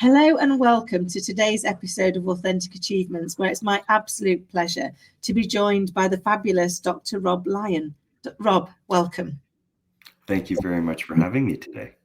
Hello and welcome to today's episode of Authentic Achievements, where it's my absolute pleasure to be joined by the fabulous Dr. Rob Lyon. Rob, welcome. Thank you very much for having me today.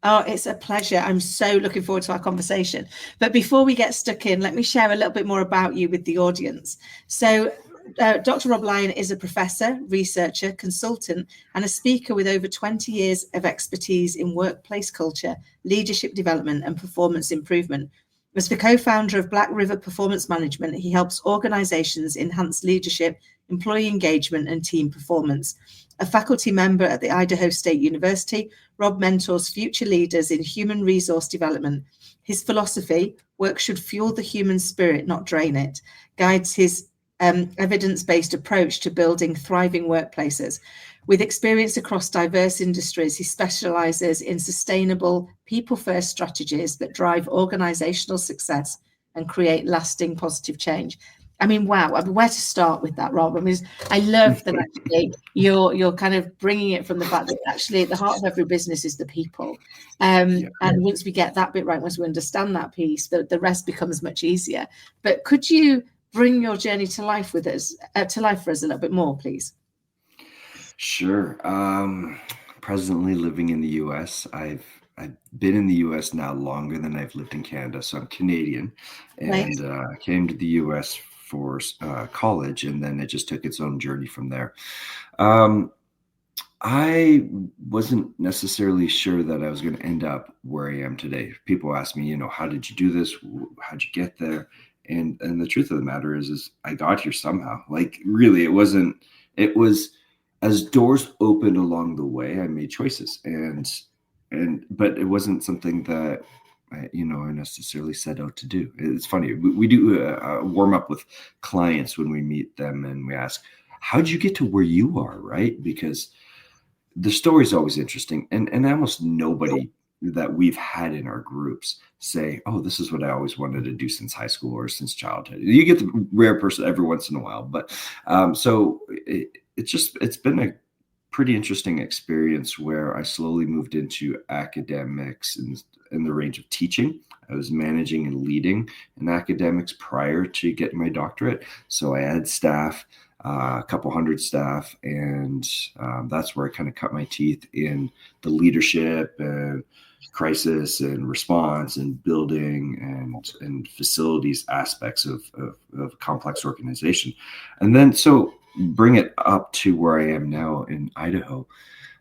Oh, it's a pleasure. I'm so looking forward to our conversation. But before we get stuck in, let me share a little bit more about you with the audience. So Dr. Rob Lyon is a professor, researcher, consultant, and a speaker with over 20 years of expertise in workplace culture, leadership development, and performance improvement. As the co-founder of Black River Performance Management, he helps organizations enhance leadership, employee engagement, and team performance. A faculty member at the Idaho State University, Rob mentors future leaders in human resource development. His philosophy, work should fuel the human spirit, not drain it, guides his evidence-based approach to building thriving workplaces. With experience across diverse industries, he specializes in sustainable, people-first strategies that drive organizational success and create lasting positive change. I mean, wow, where to start with that, Rob? I mean, I love that actually you're kind of bringing it from the fact that actually at the heart of every business is the people. And once we get that bit right, once we understand that piece, the rest becomes much easier. But could you bring your journey to life with us, to life for us a little bit more, please? Sure. Presently living in the U.S. I've been in the U.S. now longer than I've lived in Canada, so I'm Canadian, and came to the U.S. for college, and then it just took its own journey from there. I wasn't necessarily sure that I was going to end up where I am today. People ask me, how did you do this? How'd you get there? And the truth of the matter is I got here somehow. Like, really, it was as doors opened along the way, I made choices, but it wasn't something that I necessarily set out to do. It's funny. We do a warm up with clients when we meet them, and we ask, how'd you get to where you are? Right? Because the story is always interesting, and almost nobody that we've had in our groups say, oh, this is what I always wanted to do since high school or since childhood. You get the rare person every once in a while, but so it's been a pretty interesting experience where I slowly moved into academics in the range of teaching. I was managing and leading in academics prior to getting my doctorate. So I had staff, a couple hundred staff, and that's where I kind of cut my teeth in the leadership and crisis and response and building and facilities aspects of complex organization. And then so bring it up to where I am now in Idaho.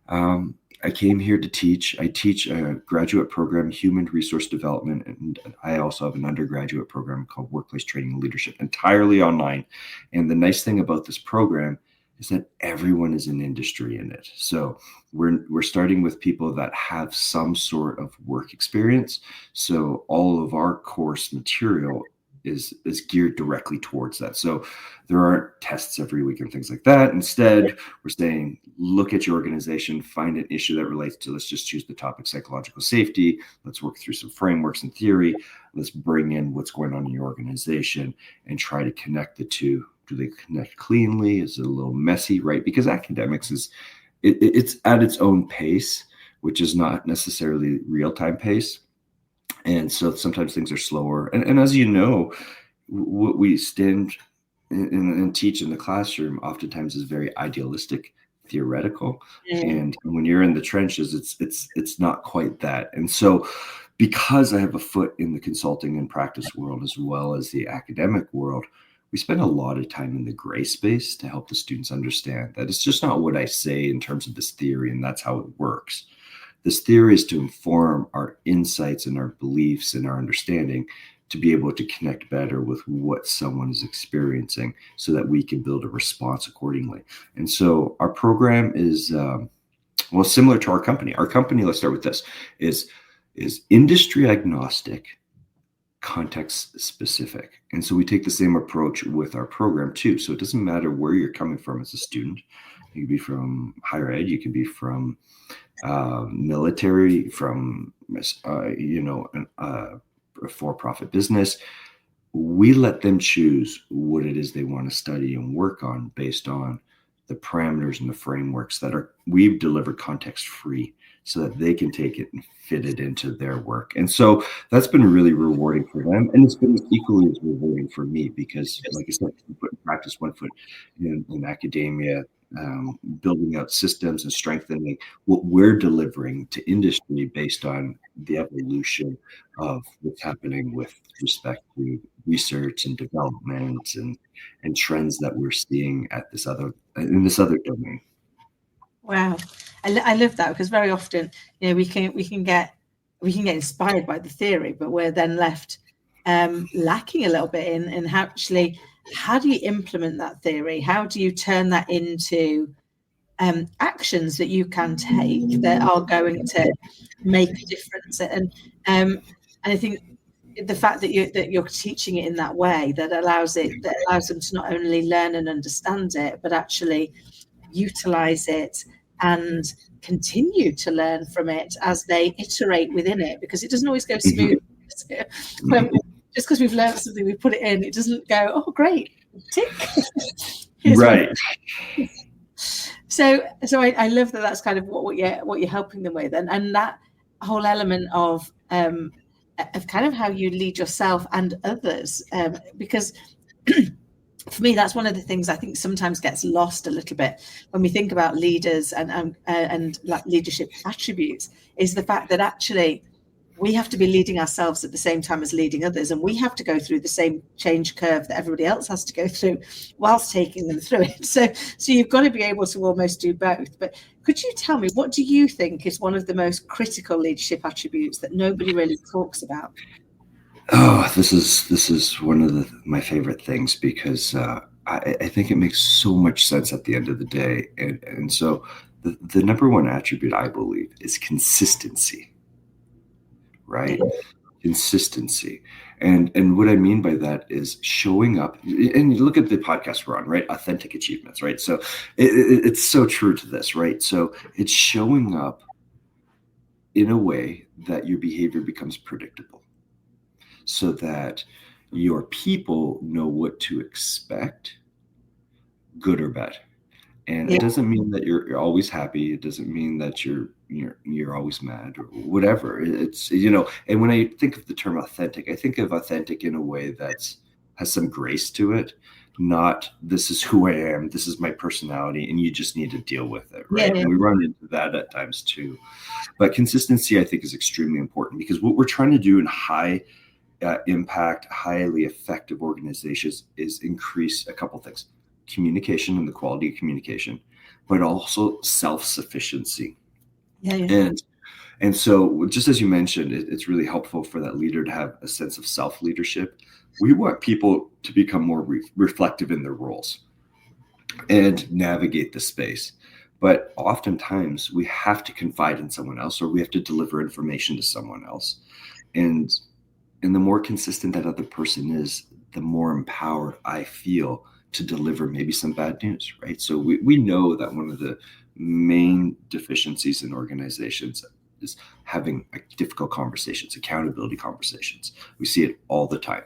I came here to teach. I teach a graduate program, Human Resource Development, and I also have an undergraduate program called Workplace Training and Leadership, entirely online. And the nice thing about this program is that everyone is in industry in it. So we're starting with people that have some sort of work experience. So all of our course material is geared directly towards that. So there aren't tests every week and things like that. Instead, we're saying, look at your organization, find an issue that relates to, let's just choose the topic, psychological safety. Let's work through some frameworks and theory. Let's bring in what's going on in your organization and try to connect the two. Do they connect cleanly? Is it a little messy, right? Because academics it's at its own pace, which is not necessarily real-time pace. And so sometimes things are slower. And as you know, what we stand and teach in the classroom oftentimes is very idealistic, theoretical. And when you're in the trenches, it's not quite that. And so because I have a foot in the consulting and practice world as well as the academic world, we spend a lot of time in the gray space to help the students understand that it's just not what I say in terms of this theory and that's how it works. This theory is to inform our insights and our beliefs and our understanding to be able to connect better with what someone is experiencing so that we can build a response accordingly. And so our program is, similar to our company. Our company, let's start with this, is industry agnostic, context specific. And so we take the same approach with our program too. So it doesn't matter where you're coming from as a student. You could be from higher ed, you could be from military, from a for-profit business. We let them choose what it is they want to study and work on based on the parameters and the frameworks we've delivered context free so that they can take it and fit it into their work. And so that's been really rewarding for them. And it's been equally as rewarding for me because, like I said, we put in practice, one foot in academia, building out systems and strengthening what we're delivering to industry based on the evolution of what's happening with respect to research and development and trends that we're seeing in this other domain. Wow, I love that, because very often, we can get inspired by the theory, but we're then left lacking a little bit in how do you implement that theory? How do you turn that into actions that you can take that are going to make a difference? And I think the fact that you're teaching it in that way that allows them to not only learn and understand it, but actually utilize it and continue to learn from it as they iterate within it, because it doesn't always go smooth. Just because we've learned something, we put it in, it doesn't go, oh great, tick. Right. So I love that. That's kind of what you're helping them with, and that whole element of kind of how you lead yourself and others, because for me, that's one of the things I think sometimes gets lost a little bit when we think about leaders and like leadership attributes, is the fact that actually we have to be leading ourselves at the same time as leading others, and we have to go through the same change curve that everybody else has to go through whilst taking them through it. So you've got to be able to almost do both. But could you tell me, what do you think is one of the most critical leadership attributes that nobody really talks about? Oh, this is one of my favorite things, because I think it makes so much sense at the end of the day. And so the number one attribute, I believe, is consistency, right? Yeah. Consistency. And what I mean by that is showing up, and you look at the podcast we're on, right? Authentic achievements, right? So it's so true to this, right? So it's showing up in a way that your behavior becomes predictable, so that your people know what to expect, good or bad. And it doesn't mean that you're always happy. It doesn't mean that you're always mad or whatever. It's, and when I think of the term authentic, I think of authentic in a way that has some grace to it, not this is who I am, this is my personality, and you just need to deal with it, right? Yeah. And we run into that at times too. But consistency, I think, is extremely important, because what we're trying to do in high impact, highly effective organizations is increase a couple things: communication and the quality of communication, but also self-sufficiency. Yeah. And so, just as you mentioned, it's really helpful for that leader to have a sense of self-leadership. We want people to become more reflective in their roles and navigate the space. But oftentimes we have to confide in someone else, or we have to deliver information to someone else. And the more consistent that other person is, the more empowered I feel to deliver maybe some bad news, right? So we know that one of the main deficiencies in organizations is having difficult conversations, accountability conversations. We see it all the time.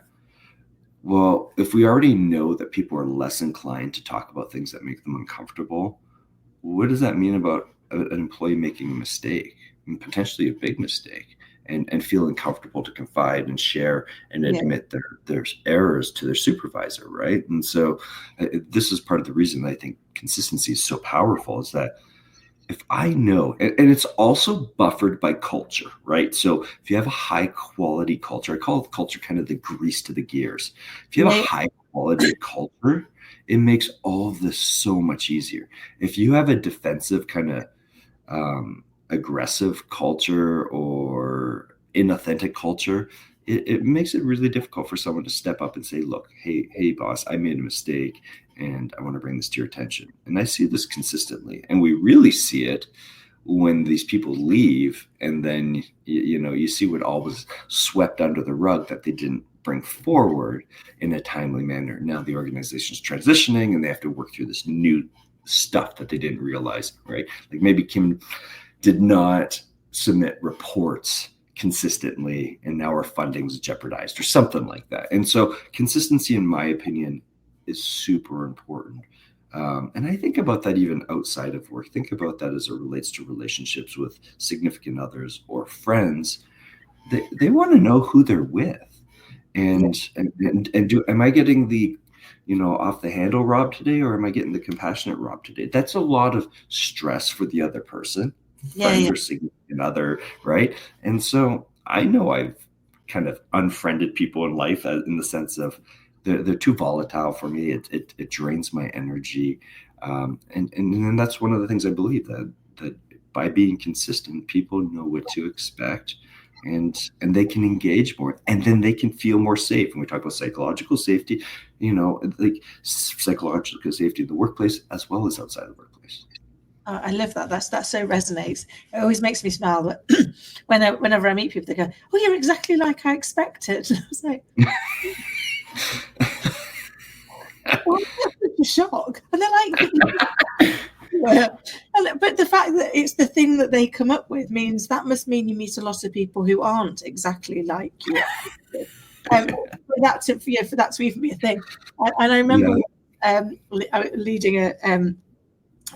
Well, if we already know that people are less inclined to talk about things that make them uncomfortable, what does that mean about an employee making a mistake, and potentially a big mistake, and feeling comfortable to confide and share and admit their errors to their supervisor, right? And so this is part of the reason I think consistency is so powerful, is that if I know, and it's also buffered by culture, right? So if you have a high quality culture, I call culture kind of the grease to the gears. If you have a high quality culture, it makes all of this so much easier. If you have a defensive kind of aggressive culture or inauthentic culture, it makes it really difficult for someone to step up and say, look, hey boss, I made a mistake and I want to bring this to your attention. And I see this consistently, and we really see it when these people leave, and then you see what all was swept under the rug that they didn't bring forward in a timely manner. Now the organization's transitioning and they have to work through this new stuff that they didn't realize, right? Like maybe Kim did not submit reports consistently and now our funding's jeopardized or something like that. And so consistency, in my opinion, is super important. And I think about that even outside of work. Think about that as it relates to relationships with significant others or friends. They want to know who they're with. Yeah, And do am I getting the, off the handle Rob today, or am I getting the compassionate Rob today? That's a lot of stress for the other person, yeah, friend yeah. or significant other, right? And so I know I've kind of unfriended people in life, in the sense of they're too volatile for me. It drains my energy, and that's one of the things I believe, that by being consistent, people know what to expect, and they can engage more, and then they can feel more safe. When we talk about psychological safety, like psychological safety in the workplace as well as outside the workplace. I love that. That so resonates. It always makes me smile. But whenever I meet people, they go, "Oh, you're exactly like I expected." I was like, "Well, that's such a shock." And they're like, yeah. But the fact that it's the thing that they come up with means that must mean you meet a lot of people who aren't exactly like you. For that for that to even be a thing. And I remember Yeah. leading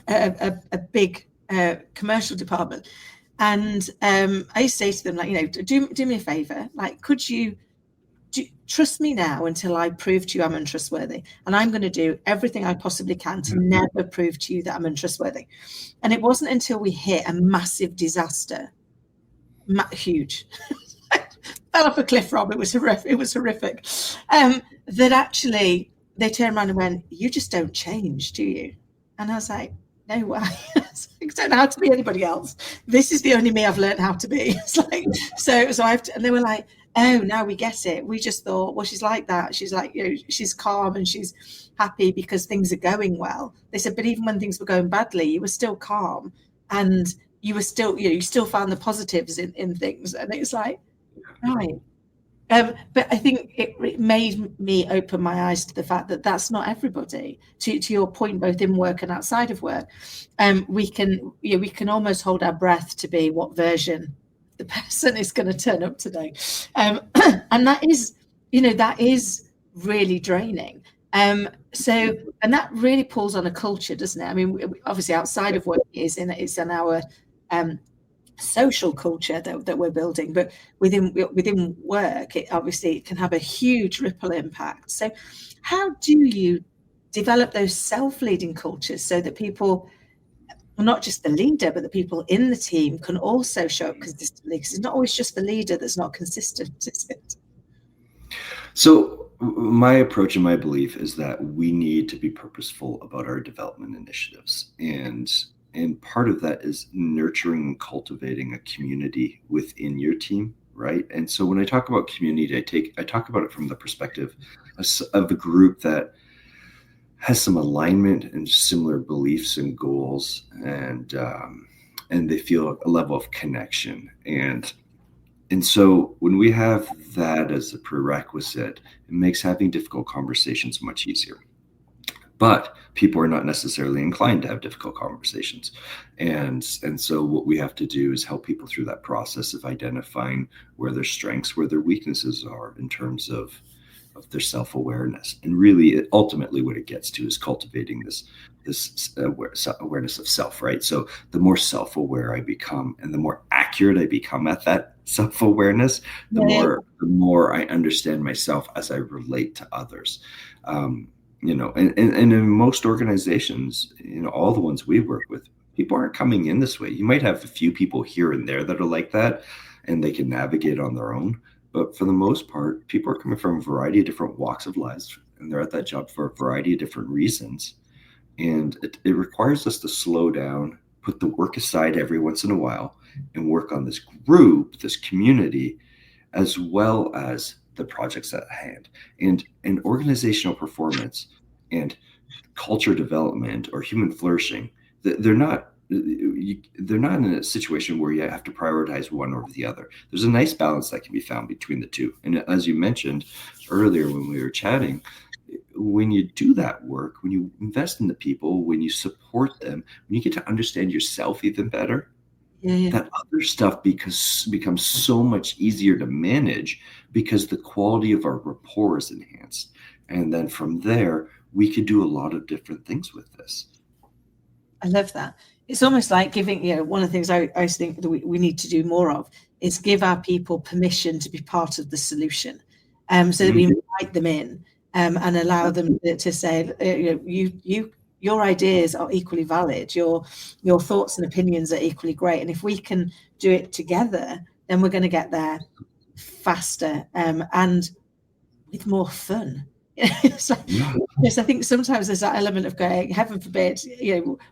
a big commercial department, and I used to say to them, like, do me a favor, like, could you trust me now until I prove to you I'm untrustworthy, and I'm going to do everything I possibly can to never prove to you that I'm untrustworthy. And it wasn't until we hit a massive disaster, huge, fell off a cliff, Rob. It was horrific. It was horrific. That actually they turned around and went, "You just don't change, do you?" And I was like, "No way. I don't know how to be anybody else. This is the only me I've learned how to be." It's like, so I have to, and they were like, "Oh, now we get it. We just thought, well, she's like that. She's like, she's calm and she's happy because things are going well." They said, "But even when things were going badly, you were still calm and you were still, you still found the positives in things." And it's like, right. But I think it made me open my eyes to the fact that that's not everybody. To your point, both in work and outside of work, we can almost hold our breath to be what version the person is going to turn up today, and that is really draining. And that really pulls on a culture, doesn't it? I mean, obviously outside of work it's in our social culture that we're building, but within work, it can have a huge ripple impact. So how do you develop those self-leading cultures so that people, not just the leader, but the people in the team can also show up consistently? Because it's not always just the leader that's not consistent, is it? So my approach and my belief is that we need to be purposeful about our development initiatives. And part of that is nurturing and cultivating a community within your team, right? And so when I talk about community, I talk about it from the perspective of a group that has some alignment and similar beliefs and goals, and they feel a level of connection. And so when we have that as a prerequisite, it makes having difficult conversations much easier. But people are not necessarily inclined to have difficult conversations. And so what we have to do is help people through that process of identifying where their strengths, where their weaknesses are in terms of their self-awareness. And really, ultimately, what it gets to is cultivating this awareness of self, right? So the more self-aware I become and the more accurate I become at that self-awareness, the Yeah, more I understand myself as I relate to others. And in most organizations, all the ones we work with, people aren't coming in this way. You might have a few people here and there that are like that, and they can navigate on their own. But for the most part, people are coming from a variety of different walks of lives, and they're at that job for a variety of different reasons. And it requires us to slow down, put the work aside every once in a while, and work on this group, this community, as well as the projects at hand. And organizational performance and culture development or human flourishing, they're not in a situation where you have to prioritize one over the other. There's a nice balance that can be found between the two. And as you mentioned earlier when we were chatting, when you do that work, when you invest in the people, when you support them, when you get to understand yourself even better, yeah, that other stuff becomes so much easier to manage because the quality of our rapport is enhanced. And then from there, we could do a lot of different things with this. I love that. It's almost like giving, one of the things I always think that we need to do more of is give our people permission to be part of the solution, so that we invite them in, and allow them to say, your ideas are equally valid. Your thoughts and opinions are equally great. And if we can do it together, then we're going to get there faster, and with more fun. So, yes, I think sometimes there's that element of going, heaven forbid,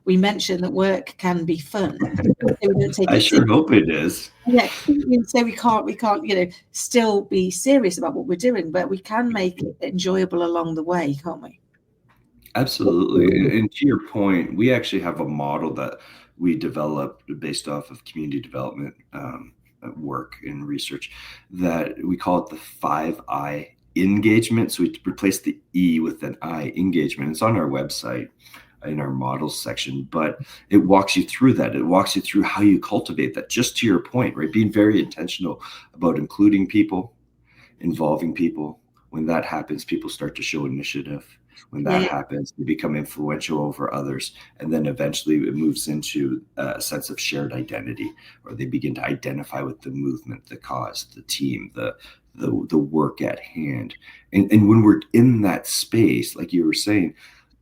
we mention that work can be fun. We don't take I it sure hope it is. Yeah, so we can't, still be serious about what we're doing, but we can make it enjoyable along the way, can't we? Absolutely. And to your point, we actually have a model that we developed based off of community development work and research that we call it the 5I engagement. So we replace the E with an I, engagement. It's on our website in our models section, but it walks you through that. It walks you through how you cultivate that, just to your point, right? Being very intentional about including people, involving people. When that happens, people start to show initiative. When that happens, they become influential over others. And then eventually it moves into a sense of shared identity, or they begin to identify with the movement, the cause, the team, the work at hand. And when we're in that space, like you were saying,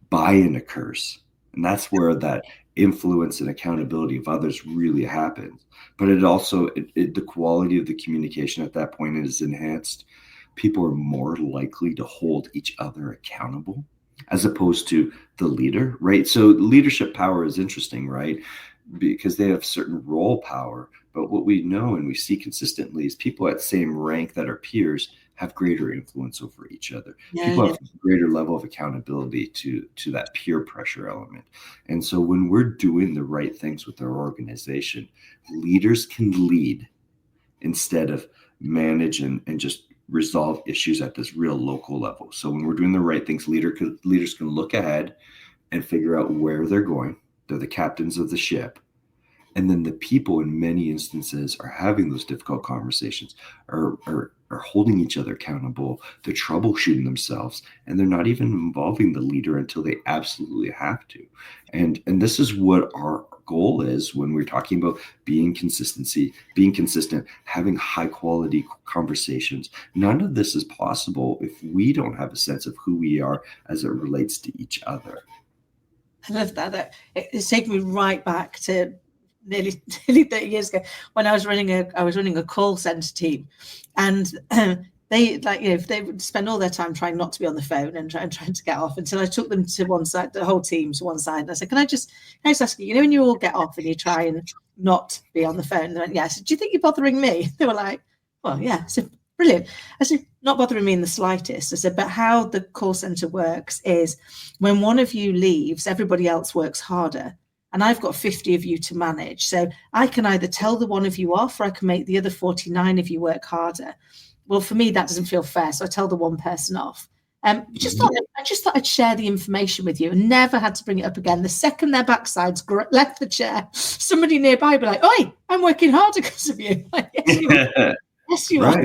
buy-in occurs. And that's where that influence and accountability of others really happens. But it also, the quality of the communication at that point is enhanced. People are more likely to hold each other accountable as opposed to the leader, right? So leadership power is interesting, right? Because they have certain role power. But what we know and we see consistently is people at the same rank that are peers have greater influence over each other. People have a greater level of accountability to that peer pressure element. And so when we're doing the right things with our organization, leaders can lead instead of manage and just resolve issues at this real local level. So when we're doing the right things, leaders can look ahead and figure out where they're going. They're the captains of the ship. And then the people in many instances are having those difficult conversations, are holding each other accountable. They're troubleshooting themselves, and they're not even involving the leader until they absolutely have to. And this is what our goal is when we're talking about being consistent, having high quality conversations. None of this is possible if we don't have a sense of who we are as it relates to each other. I love that. It's taken me right back to nearly 30 years ago when I was running a call center team, and they they would spend all their time trying not to be on the phone and trying to get off, until I took them to one side, the whole team to one side, and I said, can I just ask you, when you all get off and you try and not be on the phone? And they went, yeah. I said, do you think you're bothering me? They were like, well, yeah. I said, brilliant. I said, not bothering me in the slightest. I said, but how the call center works is when one of you leaves, everybody else works harder. And I've got 50 of you to manage. So I can either tell the one of you off, or I can make the other 49 of you work harder. Well, for me, that doesn't feel fair. So I tell the one person off. I just thought I'd share the information with you, and never had to bring it up again. The second their backsides left the chair, somebody nearby would be like, oi, I'm working harder because of you. Like, yes, you are. Yes, you are.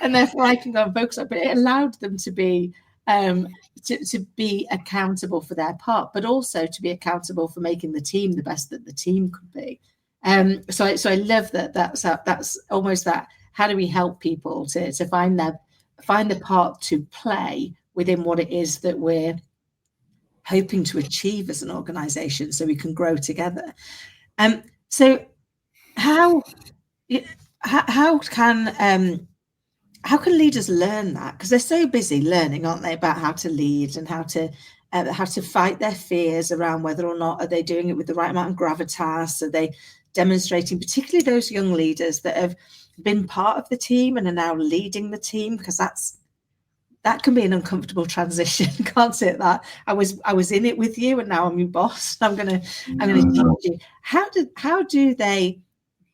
And therefore I can go and focus on it. But it allowed them to be to be accountable for their part, but also to be accountable for making the team the best that the team could be. So I love that. That's almost that. How do we help people to find the part to play within what it is that we're hoping to achieve as an organization, so we can grow together. So how can leaders learn that? Because they're so busy learning, aren't they, about how to lead and how to fight their fears around whether or not are they doing it with the right amount of gravitas? Are they demonstrating, particularly those young leaders that have been part of the team and are now leading the team? Because that can be an uncomfortable transition, can't it? That I was in it with you, and now I'm your boss. I'm gonna change you. How do they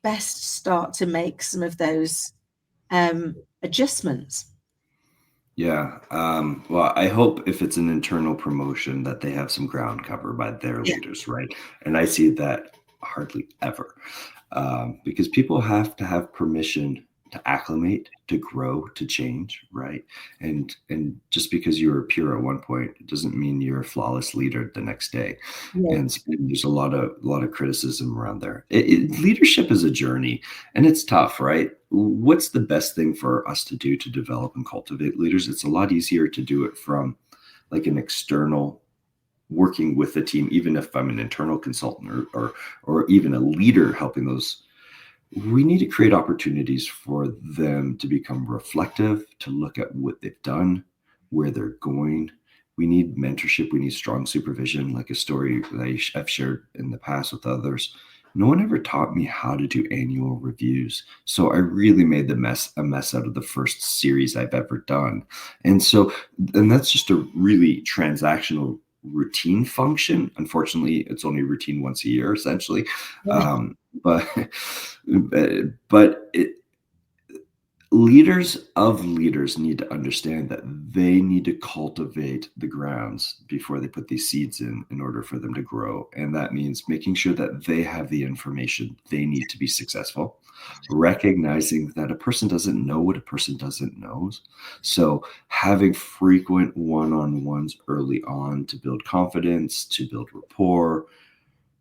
best start to make some of those adjustments? Yeah. Well, I hope if it's an internal promotion that they have some ground covered by their leaders, right? And I see that hardly ever, because people have to have permission to acclimate, to grow, to change, right? And just because you were pure at one point, it doesn't mean you're a flawless leader the next day. Yeah. And there's a lot of criticism around there. Leadership is a journey, and it's tough, right? What's the best thing for us to do to develop and cultivate leaders? It's a lot easier to do it from like an external, working with a team, even if I'm an internal consultant or even a leader helping those. We need to create opportunities for them to become reflective, to look at what they've done, where they're going. We need mentorship. We need strong supervision, like a story that I've shared in the past with others. No one ever taught me how to do annual reviews. So I really made a mess out of the first series I've ever done. And that's just a really transactional routine function. Unfortunately, it's only routine once a year, essentially. Yeah. But but leaders of leaders need to understand that they need to cultivate the grounds before they put these seeds in order for them to grow. And that means making sure that they have the information they need to be successful, recognizing that a person doesn't know what a person doesn't know. So having frequent one-on-ones early on to build confidence, to build rapport,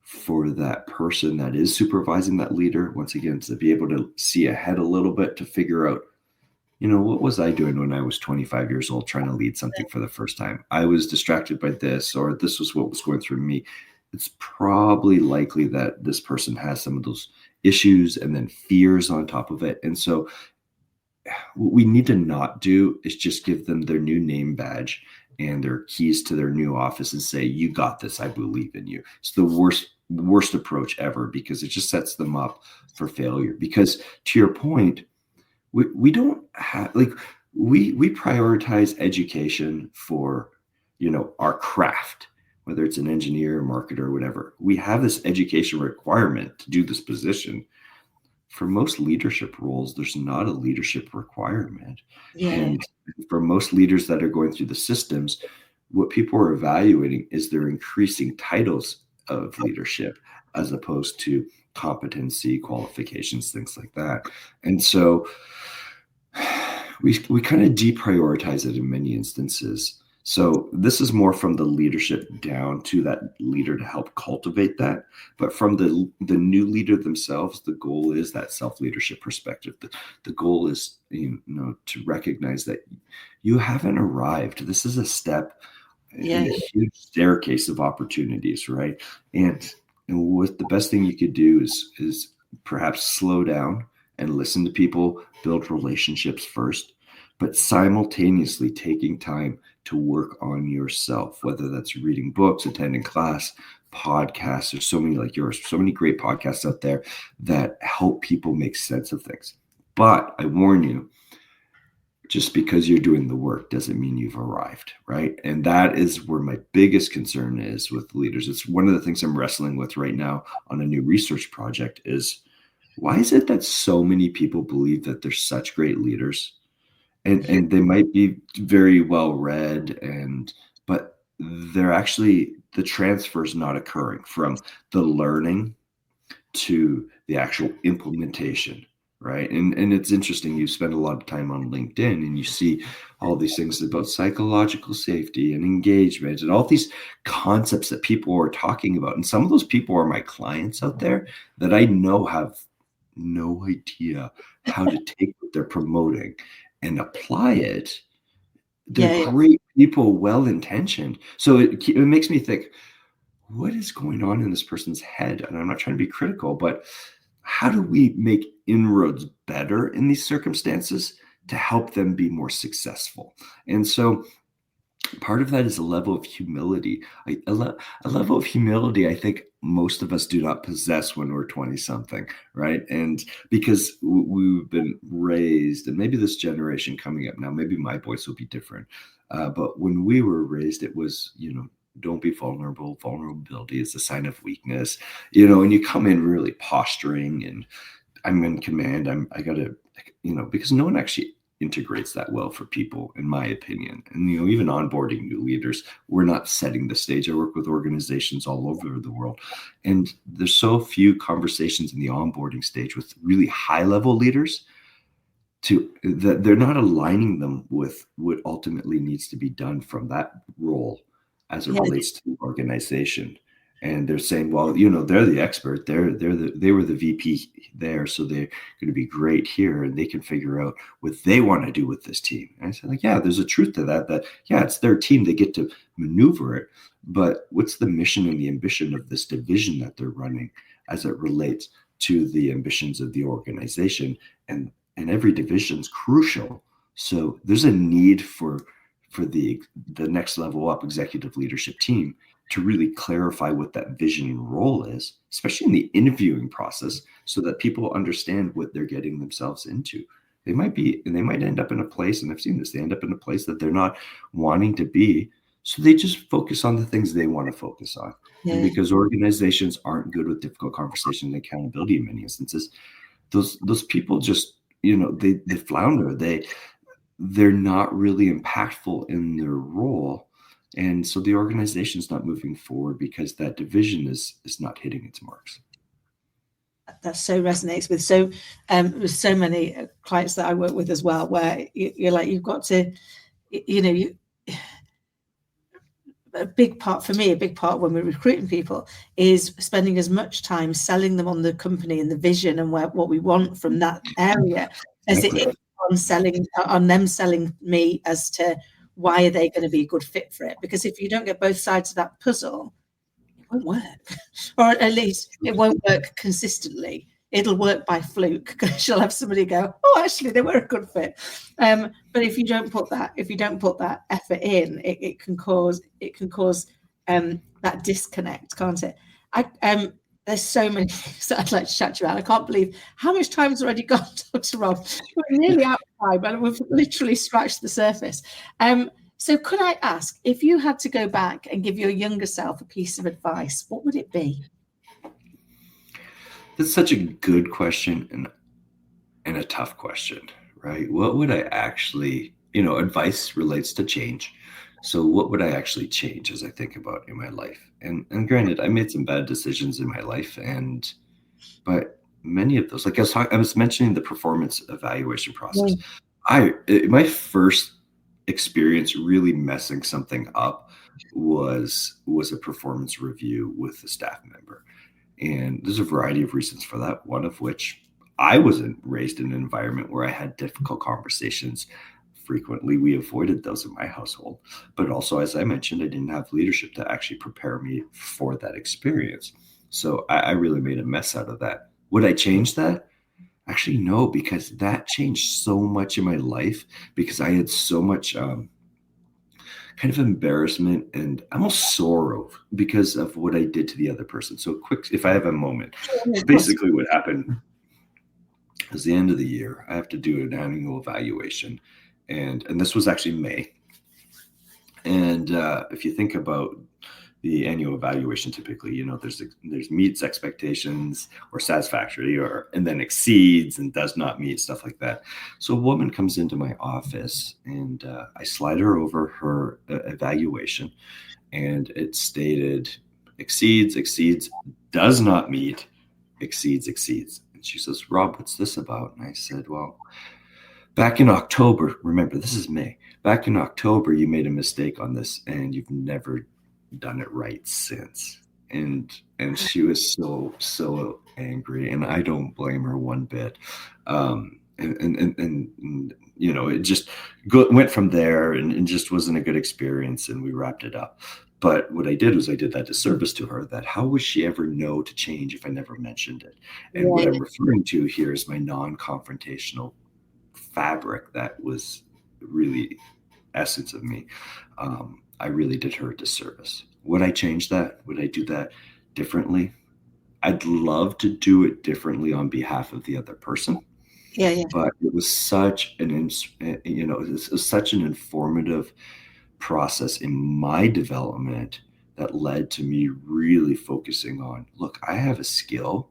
for that person that is supervising that leader, once again, to be able to see ahead a little bit, to figure out, what was I doing when I was 25 years old trying to lead something for the first time? I was distracted by this, or this was what was going through me. It's probably likely that this person has some of those issues and then fears on top of it. And so what we need to not do is just give them their new name badge and their keys to their new office and say, "You got this. I believe in you." It's the worst approach ever, because it just sets them up for failure. Because to your point, we don't have, like, we prioritize education for, our craft, whether it's an engineer, marketer, whatever. We have this education requirement to do this position. For most leadership roles, there's not a leadership requirement. Yeah. And for most leaders that are going through the systems, what people are evaluating is their increasing titles of leadership as opposed to competency, qualifications, things like that. And so we kind of deprioritize it in many instances. So this is more from the leadership down to that leader to help cultivate that. But from the new leader themselves, the goal is that self-leadership perspective. The goal is, to recognize that you haven't arrived. This is a step in a huge staircase of opportunities, right? And what the best thing you could do is perhaps slow down and listen to people, build relationships first, but simultaneously taking time to work on yourself, whether that's reading books, attending class, podcasts. There's so many like yours, so many great podcasts out there that help people make sense of things. But I warn you, just because you're doing the work doesn't mean you've arrived, right? And that is where my biggest concern is with leaders. It's one of the things I'm wrestling with right now on a new research project is, why is it that so many people believe that they're such great leaders? And they might be very well read, but they're actually, the transfer is not occurring from the learning to the actual implementation, right? And it's interesting, you spend a lot of time on LinkedIn and you see all these things about psychological safety and engagement and all these concepts that people are talking about. And some of those people are my clients out there that I know have no idea how to take what they're promoting and apply it. They're great people, well-intentioned. So it makes me think, what is going on in this person's head? And I'm not trying to be critical, but how do we make inroads better in these circumstances to help them be more successful? And so part of that is a level of humility. A level of humility I think most of us do not possess when we're 20 something, right? And because we've been raised, and maybe this generation coming up now, maybe my voice will be different. But when we were raised, it was, don't be vulnerable. Vulnerability is a sign of weakness, and you come in really posturing and I'm in command. I got to, because no one actually integrates that well for people, in my opinion. And, even onboarding new leaders, we're not setting the stage. I work with organizations all over the world, and there's so few conversations in the onboarding stage with really high level leaders that they're not aligning them with what ultimately needs to be done from that role as it Yeah. relates to the organization. And they're saying, well, you know, they're the expert. They were the VP there, so they're going to be great here, and they can figure out what they want to do with this team. And I said, like, yeah, there's a truth to that. That yeah, it's their team. They get to maneuver it, but what's the mission and the ambition of this division that they're running as it relates to the ambitions of the organization? And every division is crucial. So there's a need for the next level up executive leadership team to really clarify what that vision and role is, especially in the interviewing process, so that people understand what they're getting themselves into. They might end up in a place, and I've seen this, they end up in a place that they're not wanting to be. So they just focus on the things they want to focus on. Yeah. And because organizations aren't good with difficult conversation and accountability in many instances, those people just, you know, they flounder. They're not really impactful in their role. And so the organization's not moving forward because that division is not hitting its marks. That so resonates with so many clients that I work with as well, where you're like, you've got to, you know, a big part when we're recruiting people is spending as much time selling them on the company and the vision and what we want from that area as it is on them selling me as to why are they going to be a good fit for it. Because if you don't get both sides of that puzzle, it won't work, or at least it won't work consistently. It'll work by fluke because you'll have somebody go, oh, actually they were a good fit. But if you don't put that effort in, it can cause that disconnect, can't it? There's so many things that I'd like to chat to you about. I can't believe how much time's already gone, Dr. Rob. We're nearly out of time, and we've literally scratched the surface. So could I ask, if you had to go back and give your younger self a piece of advice, what would it be? That's such a good question and a tough question, right? What would I actually, you know, advice relates to change. So what would I actually change as I think about in my life? And granted, I made some bad decisions in my life, but many of those, like I was mentioning the performance evaluation process. My first experience really messing something up was a performance review with a staff member. And there's a variety of reasons for that, one of which I wasn't raised in an environment where I had difficult conversations frequently. We avoided those in my household. But also, as I mentioned, I didn't have leadership to actually prepare me for that experience. So I really made a mess out of that. Would I change that? Actually, no, because that changed so much in my life because I had so much kind of embarrassment and almost sorrow because of what I did to the other person. So quick, if I have a moment, basically what happened is the end of the year, I have to do an annual evaluation. And this was actually May. And if you think about the annual evaluation, typically, you know, there's meets expectations or satisfactory, and then exceeds and does not meet, stuff like that. So a woman comes into my office, and I slide her over her evaluation, and it stated exceeds, does not meet, exceeds. And she says, Rob, what's this about? And I said, well, back in October, remember, this is May. Back in October, you made a mistake on this, and you've never done it right since. And she was so angry, and I don't blame her one bit. And you know, it just went from there, and just wasn't a good experience, and we wrapped it up. But what I did was I did that disservice to her, that how would she ever know to change if I never mentioned it? And what I'm referring to here is my non-confrontational fabric that was really essence of me. I really did her a disservice. Would I change that? Would I do that differently? I'd love to do it differently on behalf of the other person. Yeah. But it was such it was such an informative process in my development that led to me really focusing on, look, I have a skill,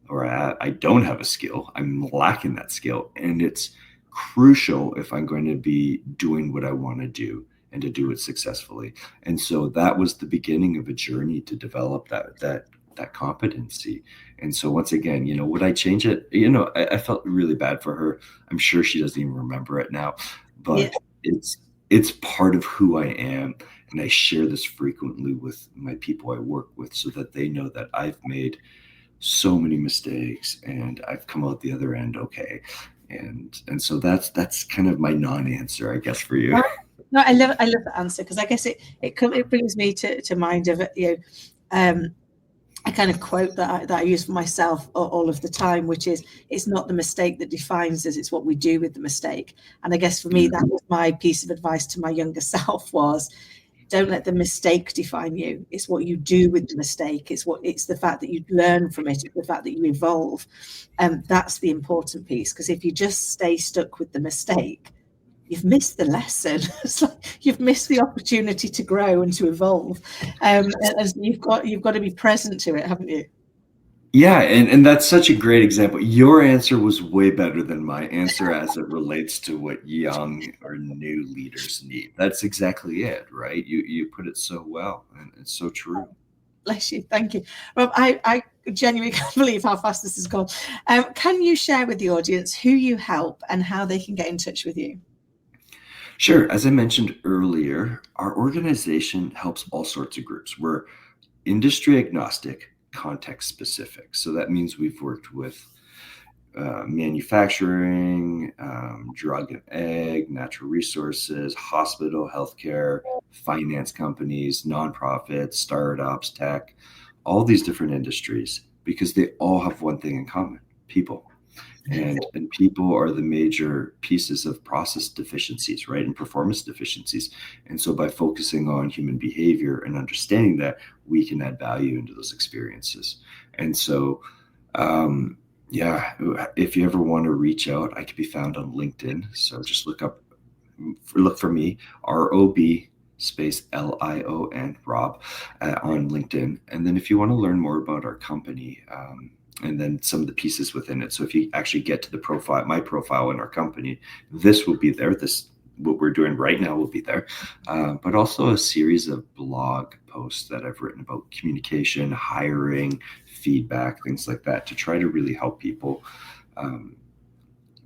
or I don't have a skill. I'm lacking that skill. And it's crucial if I'm going to be doing what I want to do and to do it successfully. And so that was the beginning of a journey to develop that that competency. And so once again, would I change it? I felt really bad for her. I'm sure she doesn't even remember it now, Yeah. but it's part of who I am. And I share this frequently with my people I work with so that they know that I've made so many mistakes and I've come out the other end okay. And so that's kind of my non-answer, I guess, for you. No, I love the answer, because I guess it brings me to mind of a kind of quote that I use for myself all of the time, which is, it's not the mistake that defines us, it's what we do with the mistake. And I guess for me, that was my piece of advice to my younger self, was don't let the mistake define you. It's what you do with the mistake. It's the fact that you learn from it. It's the fact that you evolve. That's the important piece, because if you just stay stuck with the mistake, you've missed the lesson. It's like you've missed the opportunity to grow and to evolve. And you've got to be present to it, haven't you? Yeah, and that's such a great example. Your answer was way better than my answer as it relates to what young or new leaders need. That's exactly it, right? You put it so well, and it's so true. Bless you. Thank you. Rob, I genuinely can't believe how fast this has gone. Can you share with the audience who you help and how they can get in touch with you? Sure. As I mentioned earlier, our organization helps all sorts of groups. We're industry agnostic, context specific. So that means we've worked with manufacturing, drug and ag, natural resources, hospital, healthcare, finance companies, nonprofits, startups, tech, all these different industries, because they all have one thing in common: people. And people are the major pieces of process deficiencies, right? And performance deficiencies. And so by focusing on human behavior and understanding that, we can add value into those experiences. And so, yeah, if you ever want to reach out, I can be found on LinkedIn. So just look for me, ROB space LION, Rob, on LinkedIn. And then if you want to learn more about our company, and then some of the pieces within it. So if you actually get to the profile, my profile in our company, this will be there. What we're doing right now will be there, but also a series of blog posts that I've written about communication, hiring, feedback, things like that, to try to really help people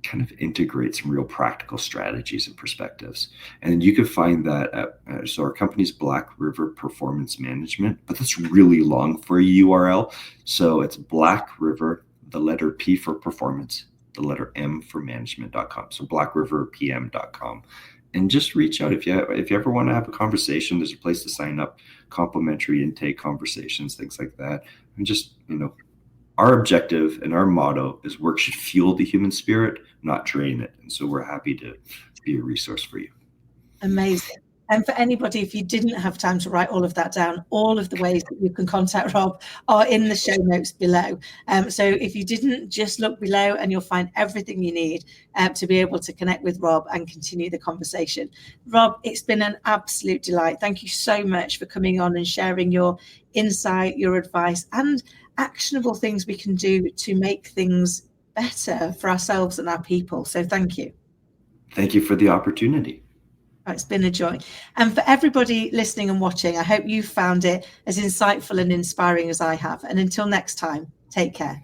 kind of integrate some real practical strategies and perspectives. And you can find that at, so our company's Black River Performance Management, but that's really long for a URL. So it's Black River, the letter P for performance, the letter M for management.com. So blackriverpm.com. And just reach out if you ever want to have a conversation. There's a place to sign up, complimentary intake conversations, things like that. And just, our objective and our motto is work should fuel the human spirit, not drain it. And so we're happy to be a resource for you. Amazing. And for anybody, if you didn't have time to write all of that down, all of the ways that you can contact Rob are in the show notes below. So if you didn't, just look below and you'll find everything you need to be able to connect with Rob and continue the conversation. Rob, it's been an absolute delight. Thank you so much for coming on and sharing your insight, your advice, and actionable things we can do to make things better for ourselves and our people. So thank you. Thank you for the opportunity. It's been a joy. And for everybody listening and watching, I hope you found it as insightful and inspiring as I have. And until next time, take care.